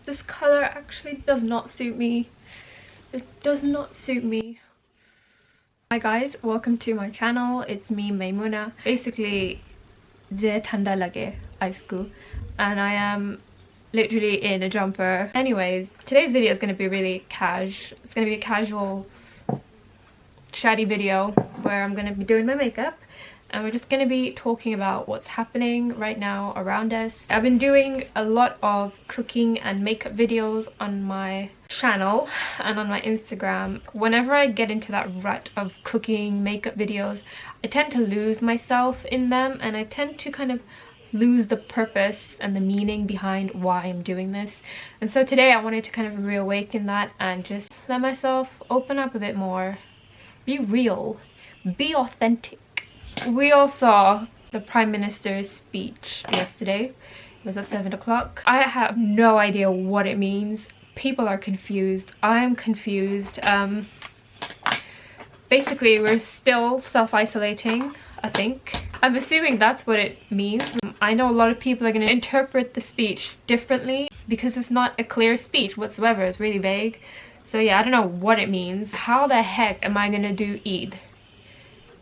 This color actually does not suit me. It does not suit me. Hi guys, welcome to my channel. It's me, Maimuna. Basically, je thanda lage aisku, and I am literally in a jumper. Anyways, today's video is going to be really it's going to be a casual chatty video where I'm going to be doing my makeup, and we're just going to be talking about what's happening right now around us. I've been doing a lot of cooking and makeup videos on my channel and on my Instagram. Whenever I get into that rut of cooking makeup videos, I tend to lose myself in them, and I tend to kind of lose the purpose and the meaning behind why I'm doing this. And so today I wanted to kind of reawaken that and just let myself open up a bit more, be real, be authentic. We all saw the Prime Minister's speech yesterday. It was at 7 o'clock. I have no idea what it means. People are confused. I'm confused. Basically, we're still self-isolating, I think. I'm assuming that's what it means. I know a lot of people are going to interpret the speech differently because it's not a clear speech whatsoever. It's really vague. So yeah, I don't know what it means. How the heck am I going to do Eid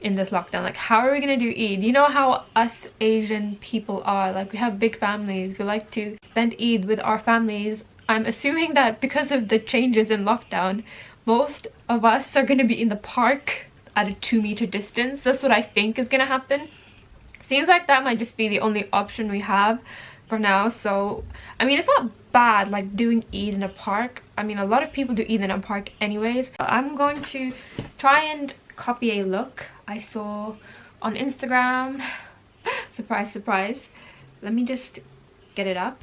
in this lockdown? Like, how are we gonna do Eid? You know how us Asian people are, like, we have big families, we like to spend Eid with our families. I'm assuming that because of the changes in lockdown, most of us are gonna be in the park at a 2-meter distance. That's what I think is gonna happen. Seems like that might just be the only option we have for now. So I mean, it's not bad like doing Eid in a park. I mean, a lot of people do Eid in a park anyways. I'm going to try and copy a look I saw on Instagram. Surprise, surprise. Let me just get it up.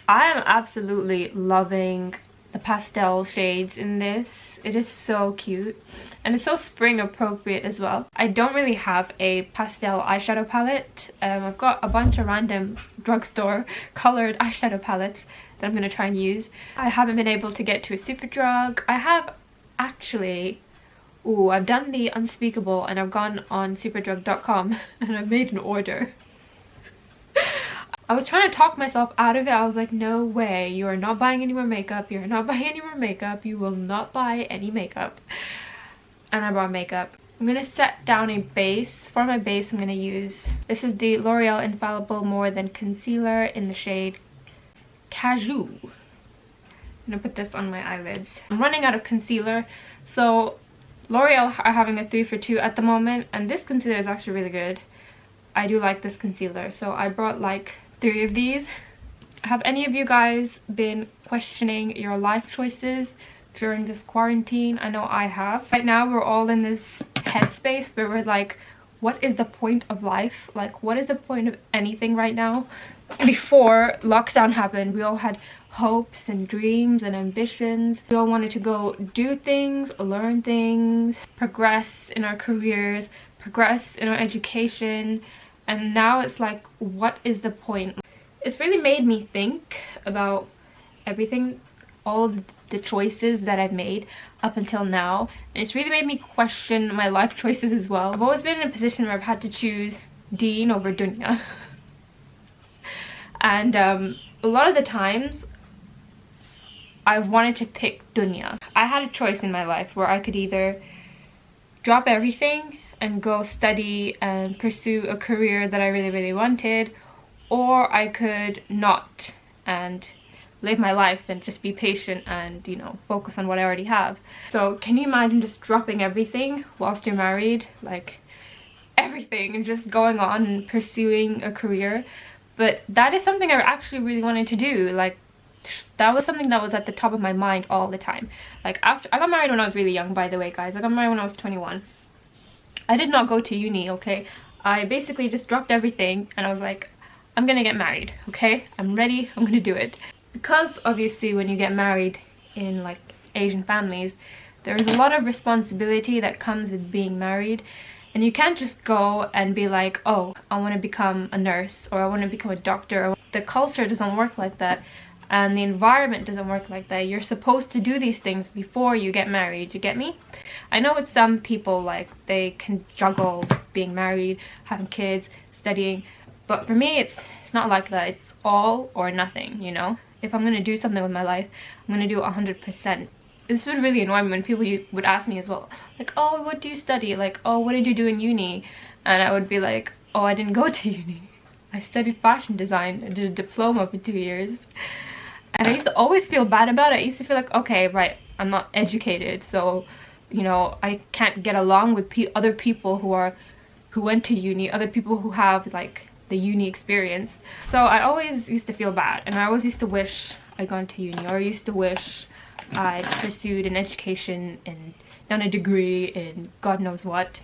I am absolutely loving the pastel shades in this. It is so cute, and it's so spring appropriate as well. I don't really have a pastel eyeshadow palette. I've got a bunch of random drugstore colored eyeshadow palettes that I'm going to try and use. I haven't been able to get to a Superdrug. I have actually... Ooh, I've done the unspeakable and I've gone on superdrug.com and I've made an order. I was trying to talk myself out of it. I was like, no way, you are not buying any more makeup. You're not buying any more makeup. You will not buy any makeup. And I bought makeup. I'm going to set down a base. For my base, I'm going to use, this is the L'Oreal Infallible More Than Concealer in the shade Cajou. I'm going to put this on my eyelids. I'm running out of concealer, so L'Oreal are having a 3 for 2 at the moment, and this concealer is actually really good. I do like this concealer, so I brought like 3 of these. Have any of you guys been questioning your life choices during this quarantine? I know I have. Right now we're all in this headspace where we're like, what is the point of life? Like, what is the point of anything right now? Before lockdown happened, we all had hopes and dreams and ambitions. We all wanted to go do things, learn things, progress in our careers, progress in our education, and now it's like, what is the point? It's really made me think about everything, all the choices that I've made up until now, and it's really made me question my life choices as well. I've always been in a position where I've had to choose Deen over Dunya. And a lot of the times I've wanted to pick Dunya. I had a choice in my life where I could either drop everything and go study and pursue a career that I really wanted, or I could not and live my life and just be patient and, you know, focus on what I already have. So can you imagine just dropping everything whilst you're married? Like, everything, and just going on and pursuing a career. But that is something I actually really wanted to do. Like, that was something that was at the top of my mind all the time. Like, after I got married when I was really young, by the way, guys. I got married when I was 21. I did not go to uni, okay? I basically just dropped everything and I was like, I'm gonna get married, okay? I'm ready, I'm gonna do it. Because obviously when you get married in like Asian families, there's a lot of responsibility that comes with being married, and you can't just go and be like, oh, I want to become a nurse or I want to become a doctor. The culture doesn't work like that, and the environment doesn't work like that. You're supposed to do these things before you get married, you get me? I know with some people, like, they can juggle being married, having kids, studying, but for me it's not like that. It's all or nothing, you know? if I'm gonna do something with my life, I'm gonna do it 100%. This would really annoy me when people would ask me as well, like, oh, what do you study? Like, oh, what did you do in uni? And I would be like, oh, I didn't go to uni. I studied fashion design. I did a diploma for 2 years. And I used to always feel bad about it. I used to feel like, okay, right, I'm not educated, so, you know, I can't get along with other people who went to uni, other people who have like the uni experience. So I always used to feel bad, and I always used to wish I'd gone to uni, or I used to wish I pursued an education and done a degree in God knows what.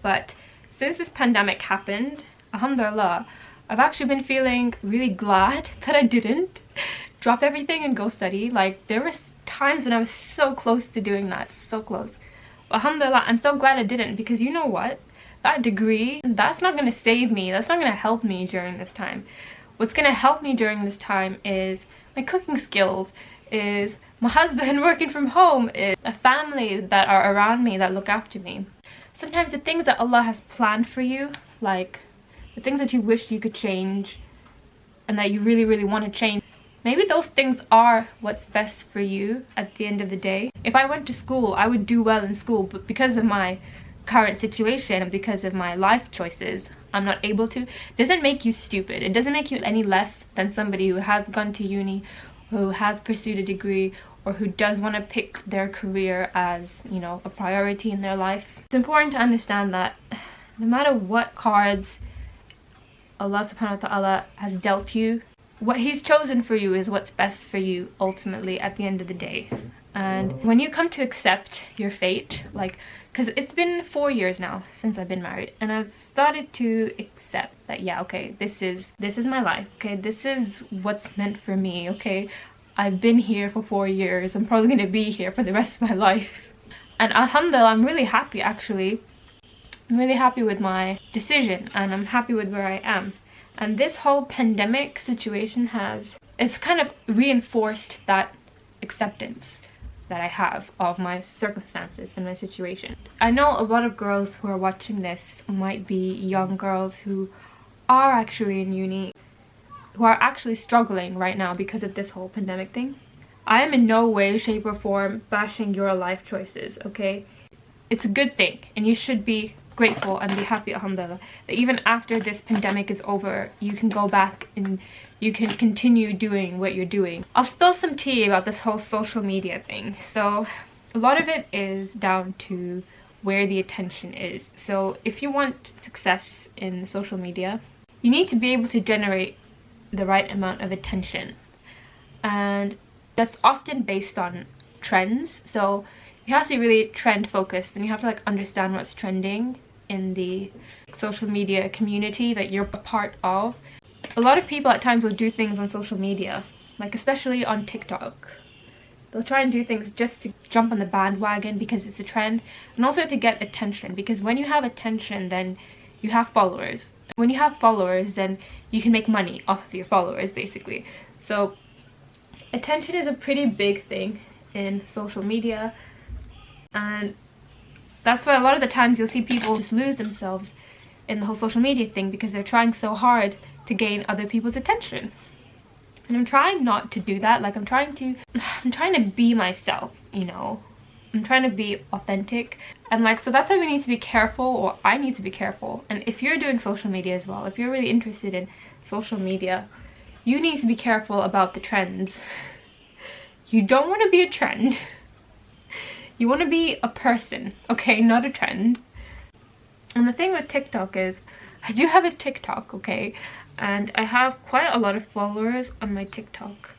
But since this pandemic happened, alhamdulillah, I've actually been feeling really glad that I didn't drop everything and go study. Like, there were times when I was so close to doing that, so close. But alhamdulillah, I'm so glad I didn't, because you know what? That degree, that's not going to save me. That's not going to help me during this time. What's going to help me during this time is my cooking skills, is my husband working from home, is a family that are around me that look after me. Sometimes the things that Allah has planned for you, like the things that you wish you could change and that you really, really want to change, maybe those things are what's best for you at the end of the day. If I went to school, I would do well in school, but because of my current situation and because of my life choices, I'm not able to. It doesn't make you stupid. It doesn't make you any less than somebody who has gone to uni, who has pursued a degree, or who does want to pick their career as, you know, a priority in their life. It's important to understand that no matter what cards Allah subhanahu wa ta'ala has dealt you, what he's chosen for you is what's best for you ultimately at the end of the day. And when you come to accept your fate, like, because it's been 4 years now since I've been married, and I've started to accept that, yeah, okay, this is my life, okay, this is what's meant for me, okay, I've been here for 4 years, I'm probably gonna be here for the rest of my life. And alhamdulillah, I'm really happy actually. I'm really happy with my decision, and I'm happy with where I am. And this whole pandemic situation it's kind of reinforced that acceptance that I have of my circumstances and my situation. I know a lot of girls who are watching this might be young girls who are actually in uni, who are actually struggling right now because of this whole pandemic thing. I am in no way, shape or form bashing your life choices, okay? It's a good thing, and you should be grateful and be happy, alhamdulillah, that even after this pandemic is over, you can go back and you can continue doing what you're doing. I'll spill some tea about this whole social media thing. So a lot of it is down to where the attention is. So if you want success in social media, you need to be able to generate the right amount of attention, and that's often based on trends. So you have to be really trend focused, and you have to like understand what's trending in the social media community that you're a part of. A lot of people at times will do things on social media, like especially on TikTok. They'll try and do things just to jump on the bandwagon because it's a trend, and also to get attention, because when you have attention, then you have followers. When you have followers, then you can make money off of your followers, basically. So attention is a pretty big thing in social media, and that's why a lot of the times you'll see people just lose themselves in the whole social media thing, because they're trying so hard to gain other people's attention. And I'm trying not to do that. Like, I'm trying to be myself, you know. I'm trying to be authentic, and like, so that's why we need to be careful, or I need to be careful. And if you're doing social media as well, if you're really interested in social media, you need to be careful about the trends. You don't want to be a trend. You want to be a person, okay, not a trend. And the thing with TikTok is, I do have a TikTok, okay, and I have quite a lot of followers on my TikTok,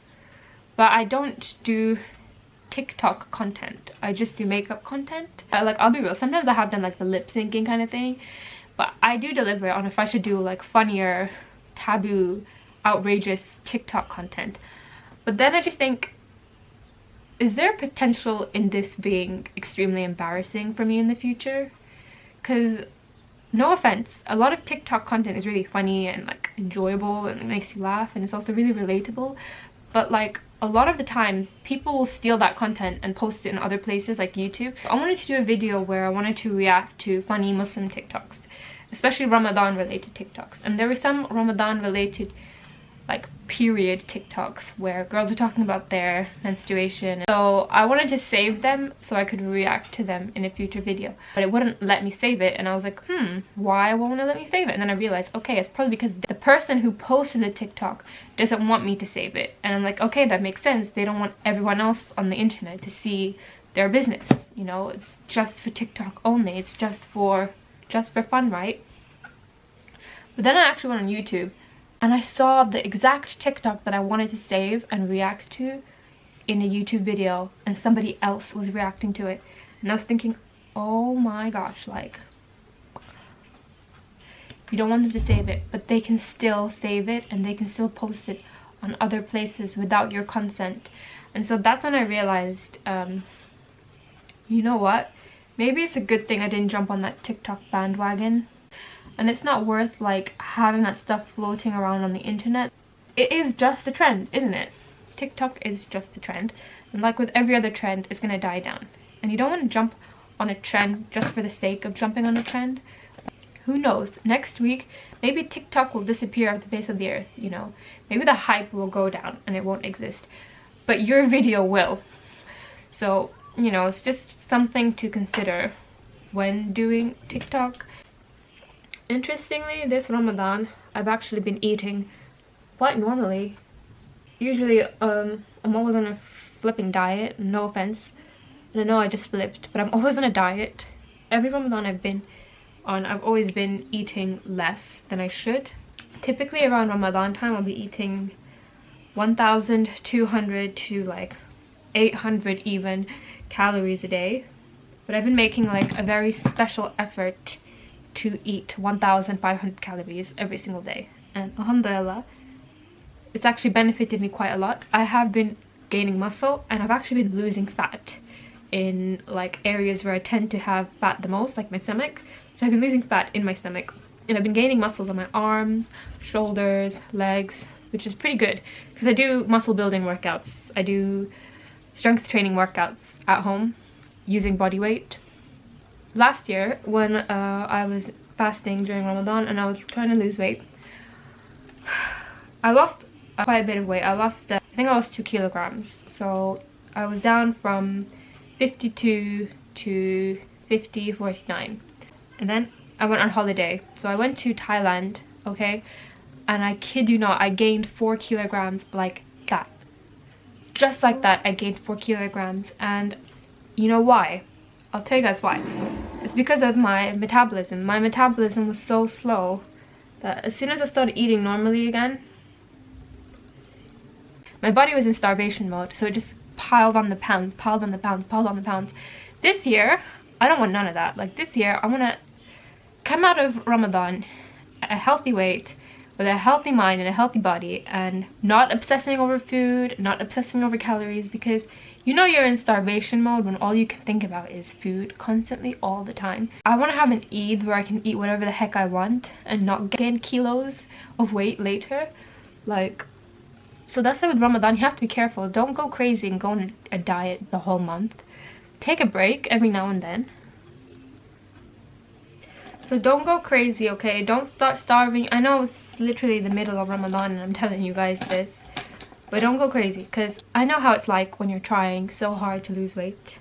but I don't do TikTok content. I just do makeup content. Like, I'll be real, sometimes I have done like the lip syncing kind of thing, but I do deliberate on if I should do like funnier, taboo, outrageous TikTok content. But then I just think, is there potential in this being extremely embarrassing for me in the future? Because, no offense, a lot of TikTok content is really funny and like enjoyable, and it makes you laugh, and it's also really relatable. But like, a lot of the times people will steal that content and post it in other places like YouTube. I wanted to do a video where I wanted to react to funny Muslim TikToks, especially Ramadan related TikToks. And there were some Ramadan related like period TikToks where girls are talking about their menstruation. So I wanted to save them so I could react to them in a future video, but it wouldn't let me save it, and I was like, why won't it let me save it? And then I realized, okay, it's probably because the person who posted the TikTok doesn't want me to save it. And I'm like, okay, that makes sense. They don't want everyone else on the internet to see their business, you know. It's just for TikTok only. It's just for fun, right? But then I actually went on YouTube and I saw the exact TikTok that I wanted to save and react to in a YouTube video, and somebody else was reacting to it. And I was thinking, oh my gosh, like, you don't want them to save it, but they can still save it and they can still post it on other places without your consent. And so that's when I realized, you know what? Maybe it's a good thing I didn't jump on that TikTok bandwagon. And it's not worth like having that stuff floating around on the internet. It is just a trend, isn't it? TikTok is just a trend. And like with every other trend, it's gonna die down. And you don't want to jump on a trend just for the sake of jumping on a trend. Who knows? Next week, maybe TikTok will disappear off the face of the earth, you know? Maybe the hype will go down and it won't exist. But your video will. So, you know, it's just something to consider when doing TikTok. Interestingly, this Ramadan, I've actually been eating quite normally. Usually, I'm always on a flipping diet, no offense. And I know I just flipped, but I'm always on a diet. Every Ramadan I've been on, I've always been eating less than I should. Typically around Ramadan time, I'll be eating 1,200 to like 800 even calories a day. But I've been making like a very special effort to eat 1,500 calories every single day, and alhamdulillah, it's actually benefited me quite a lot. I have been gaining muscle and I've actually been losing fat in like areas where I tend to have fat the most, like my stomach. So I've been losing fat in my stomach, and I've been gaining muscles on my arms, shoulders, legs, which is pretty good because I do muscle building workouts. I do strength training workouts at home using body weight. Last year, when I was fasting during Ramadan and I was trying to lose weight, I lost quite a bit of weight. I think I lost 2 kilograms. So I was down from 52 to 49. And then I went on holiday. So I went to Thailand, okay? And I kid you not, I gained 4 kilograms like that. Just like that, I gained 4 kilograms. And you know why? I'll tell you guys why. It's because of my metabolism. My metabolism was so slow that as soon as I started eating normally again, my body was in starvation mode. So it just piled on the pounds, piled on the pounds, piled on the pounds. This year, I don't want none of that. Like this year, I want to come out of Ramadan at a healthy weight, with a healthy mind and a healthy body, and not obsessing over food, not obsessing over calories, because you know you're in starvation mode when all you can think about is food constantly all the time. I want to have an Eid where I can eat whatever the heck I want and not gain kilos of weight later. Like, so that's why with Ramadan you have to be careful. Don't go crazy and go on a diet the whole month. Take a break every now and then. So don't go crazy, okay? Don't start starving. I know it's literally the middle of Ramadan and I'm telling you guys this. But don't go crazy, because I know how it's like when you're trying so hard to lose weight.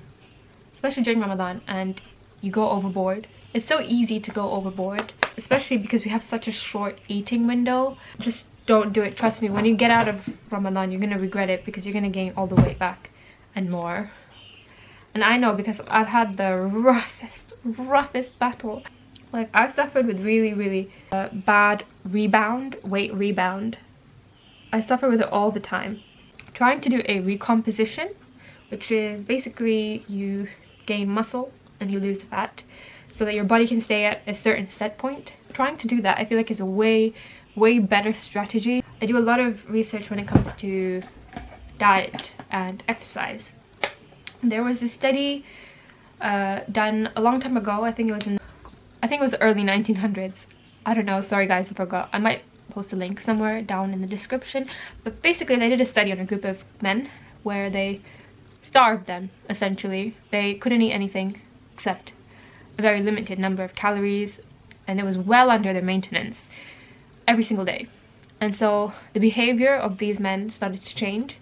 Especially during Ramadan, and you go overboard. It's so easy to go overboard, especially because we have such a short eating window. Just don't do it. Trust me, when you get out of Ramadan, you're going to regret it, because you're going to gain all the weight back and more. And I know, because I've had the roughest battle. Like, I've suffered with really bad weight rebound. I suffer with it all the time. Trying to do a recomposition, which is basically you gain muscle and you lose fat so that your body can stay at a certain set point. Trying to do that, I feel like, is a way better strategy. I do a lot of research when it comes to diet and exercise. There was a study done a long time ago. I think it was early 1900s. I don't know, sorry guys, I forgot. I might post a link somewhere down in the description, but basically they did a study on a group of men where they starved them, essentially. They couldn't eat anything except a very limited number of calories, and it was well under their maintenance every single day. And so the behavior of these men started to change.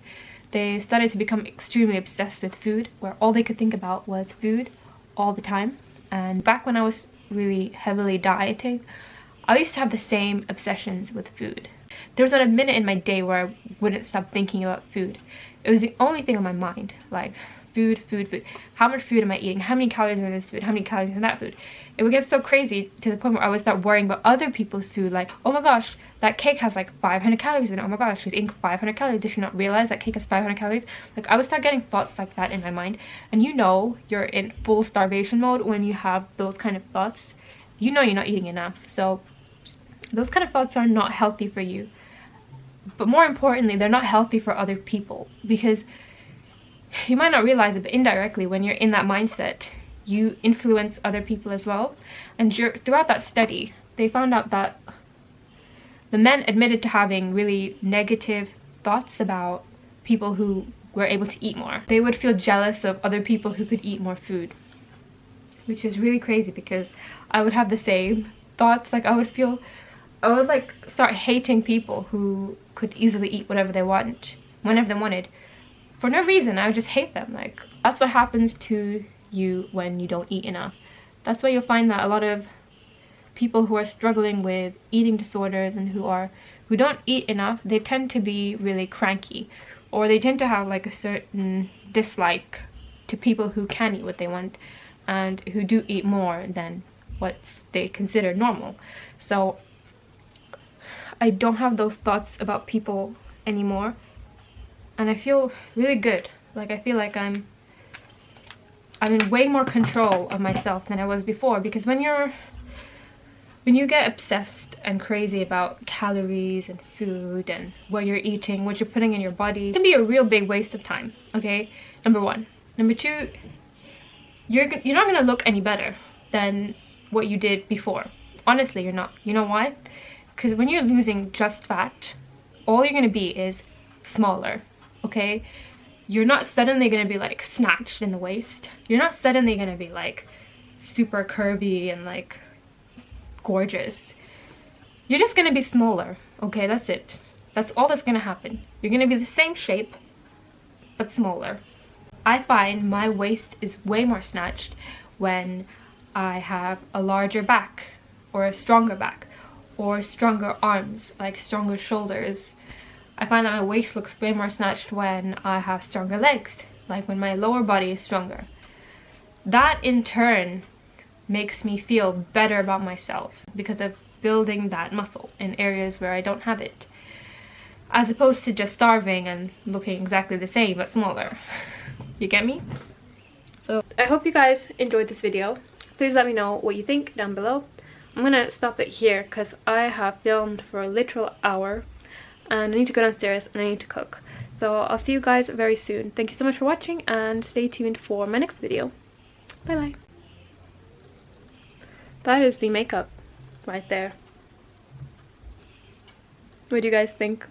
They started to become extremely obsessed with food, where all they could think about was food all the time. And back when I was really heavily dieting, I used to have the same obsessions with food. There was not a minute in my day where I wouldn't stop thinking about food. It was the only thing on my mind, like food, food, food. How much food am I eating? How many calories are in this food? How many calories in that food? It would get so crazy to the point where I would start worrying about other people's food, like, oh my gosh, that cake has like 500 calories in it. Oh my gosh, she's eating 500 calories. Did she not realize that cake has 500 calories? Like, I would start getting thoughts like that in my mind. And you know you're in full starvation mode when you have those kind of thoughts. You know you're not eating enough. So those kind of thoughts are not healthy for you. But more importantly, they're not healthy for other people, because you might not realize it, but indirectly, when you're in that mindset, you influence other people as well. And throughout that study, they found out that the men admitted to having really negative thoughts about people who were able to eat more. They would feel jealous of other people who could eat more food, which is really crazy, because I would have the same thoughts. Like, I would like start hating people who could easily eat whatever they want, whenever they wanted, for no reason. I would just hate them. Like, that's what happens to you when you don't eat enough. That's why you'll find that a lot of people who are struggling with eating disorders and who don't eat enough, they tend to be really cranky, or they tend to have like a certain dislike to people who can eat what they want and who do eat more than what they consider normal. So I don't have those thoughts about people anymore, and I feel really good. Like, I feel like I'm in way more control of myself than I was before, because when you get obsessed and crazy about calories and food and what you're eating, what you're putting in your body, it can be a real big waste of time. Okay, number one. Number two, you're not gonna look any better than what you did before. Honestly, you're not. You know why? Because when you're losing just fat, all you're gonna be is smaller. Okay, you're not suddenly gonna be like snatched in the waist. You're not suddenly gonna be like super curvy and like gorgeous. You're just gonna be smaller. Okay, that's it. That's all that's gonna happen. You're gonna be the same shape but smaller. I find my waist is way more snatched when I have a larger back, or a stronger back, or stronger arms, like stronger shoulders. I find that my waist looks way more snatched when I have stronger legs, like when my lower body is stronger. That in turn makes me feel better about myself, because of building that muscle in areas where I don't have it, as opposed to just starving and looking exactly the same but smaller. You get me? So I hope you guys enjoyed this video. Please let me know what you think down below. I'm gonna stop it here because I have filmed for a literal hour and I need to go downstairs and I need to cook. So I'll see you guys very soon. Thank you so much for watching, and stay tuned for my next video. Bye bye. That is the makeup right there. What do you guys think?